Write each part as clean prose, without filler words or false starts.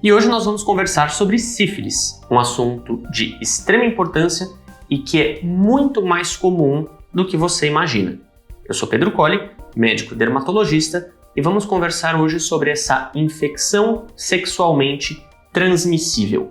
E hoje nós vamos conversar sobre sífilis, um assunto de extrema importância e que é muito mais comum do que você imagina. Eu sou Pedro Colli, médico dermatologista, e vamos conversar hoje sobre essa infecção sexualmente transmissível.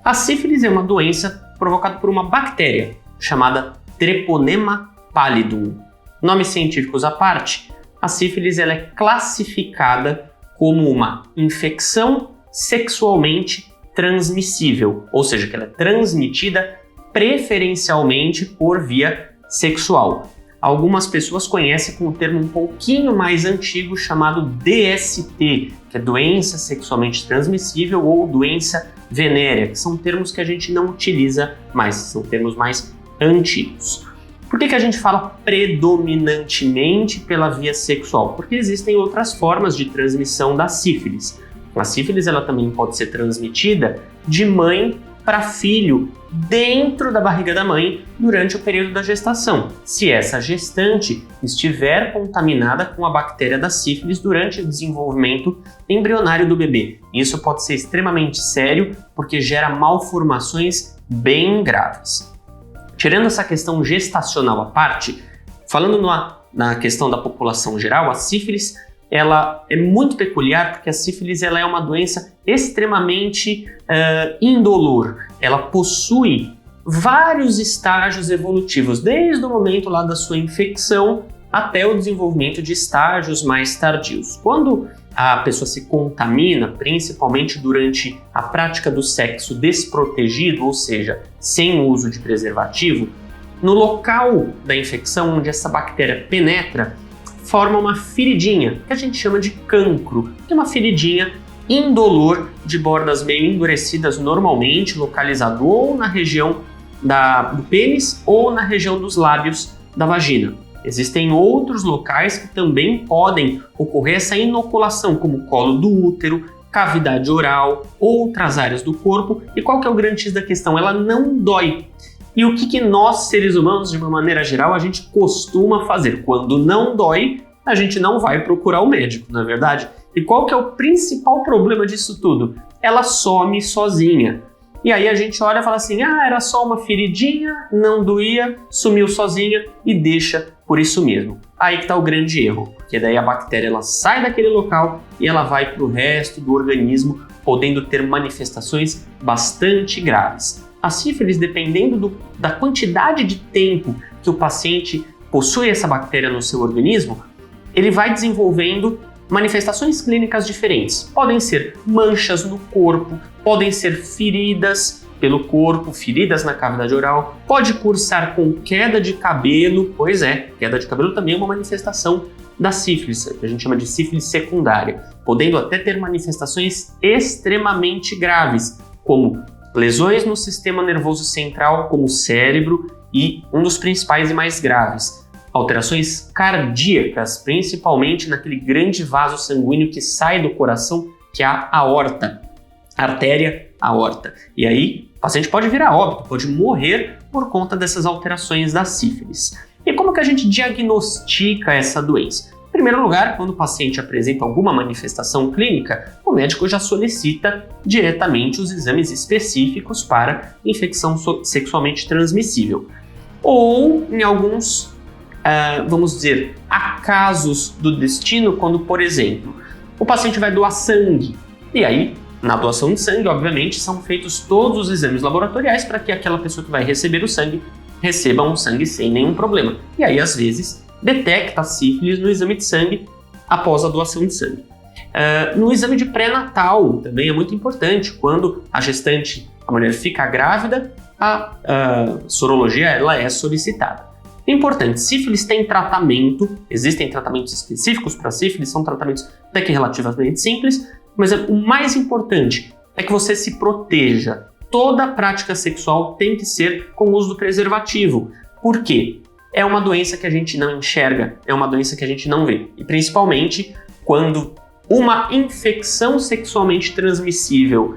A sífilis é uma doença provocada por uma bactéria chamada Treponema pallidum. Nomes científicos à parte, a sífilis ela é classificada como uma infecção sexualmente transmissível, ou seja, que ela é transmitida preferencialmente por via sexual. Algumas pessoas conhecem com um termo um pouquinho mais antigo chamado DST, que é doença sexualmente transmissível ou doença venérea, que são termos que a gente não utiliza mais, são termos mais antigos. Por que a gente fala predominantemente pela via sexual? Porque existem outras formas de transmissão da sífilis. A sífilis ela também pode ser transmitida de mãe para filho dentro da barriga da mãe durante o período da gestação, se essa gestante estiver contaminada com a bactéria da sífilis durante o desenvolvimento embrionário do bebê. Isso pode ser extremamente sério porque gera malformações bem graves. Tirando essa questão gestacional à parte, falando na questão da população geral, a sífilis ela é muito peculiar porque a sífilis ela é uma doença extremamente indolor. Ela possui vários estágios evolutivos, desde o momento lá da sua infecção até o desenvolvimento de estágios mais tardios. Quando a pessoa se contamina, principalmente durante a prática do sexo desprotegido, ou seja, sem o uso de preservativo, no local da infecção onde essa bactéria penetra, forma uma feridinha, que a gente chama de cancro, que é uma feridinha indolor de bordas meio endurecidas normalmente, localizado ou na região do pênis ou na região dos lábios da vagina. Existem outros locais que também podem ocorrer essa inoculação, como o colo do útero, cavidade oral, outras áreas do corpo. E qual que é o grande X da questão? Ela não dói. E o que nós, seres humanos, de uma maneira geral, a gente costuma fazer? Quando não dói, a gente não vai procurar o médico, não é verdade? E qual que é o principal problema disso tudo? Ela some sozinha. E aí a gente olha e fala assim, era só uma feridinha, não doía, sumiu sozinha e deixa por isso mesmo. Aí que está o grande erro, porque daí a bactéria ela sai daquele local e ela vai para o resto do organismo, podendo ter manifestações bastante graves. A sífilis, dependendo da quantidade de tempo que o paciente possui essa bactéria no seu organismo, ele vai desenvolvendo manifestações clínicas diferentes. Podem ser manchas no corpo, podem ser feridas pelo corpo, feridas na cavidade oral, pode cursar com queda de cabelo, pois é, queda de cabelo também é uma manifestação da sífilis, que a gente chama de sífilis secundária, podendo até ter manifestações extremamente graves, como lesões no sistema nervoso central, como o cérebro, e um dos principais e mais graves, alterações cardíacas, principalmente naquele grande vaso sanguíneo que sai do coração, que é a aorta, artéria aorta. E aí, o paciente pode vir a óbito, pode morrer por conta dessas alterações da sífilis. E como que a gente diagnostica essa doença? Em primeiro lugar, quando o paciente apresenta alguma manifestação clínica, o médico já solicita diretamente os exames específicos para infecção sexualmente transmissível. Ou, em alguns vamos dizer, acasos do destino, quando, por exemplo, o paciente vai doar sangue. E aí, na doação de sangue, obviamente, são feitos todos os exames laboratoriais para que aquela pessoa que vai receber o sangue receba um sangue sem nenhum problema. E aí, às vezes, detecta a sífilis no exame de sangue após a doação de sangue. No exame de pré-natal, também é muito importante, quando a gestante, a mulher fica grávida, a sorologia ela é solicitada. Importante, sífilis tem tratamento, existem tratamentos específicos para sífilis, são tratamentos até que relativamente simples, mas o mais importante é que você se proteja. Toda prática sexual tem que ser com o uso do preservativo. Por quê? É uma doença que a gente não enxerga, é uma doença que a gente não vê. E principalmente quando uma infecção sexualmente transmissível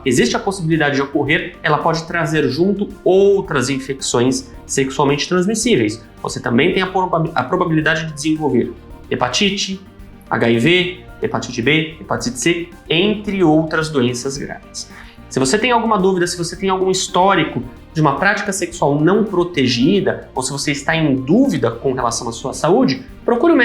existe a possibilidade de ocorrer, ela pode trazer junto outras infecções sexualmente transmissíveis. Você também tem a probabilidade de desenvolver hepatite, HIV, hepatite B, hepatite C, entre outras doenças graves. Se você tem alguma dúvida, se você tem algum histórico de uma prática sexual não protegida, ou se você está em dúvida com relação à sua saúde, procure o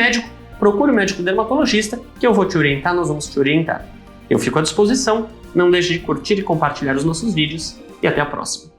médico dermatologista, que eu vou te orientar, nós vamos te orientar. Eu fico à disposição, não deixe de curtir e compartilhar os nossos vídeos, e até a próxima.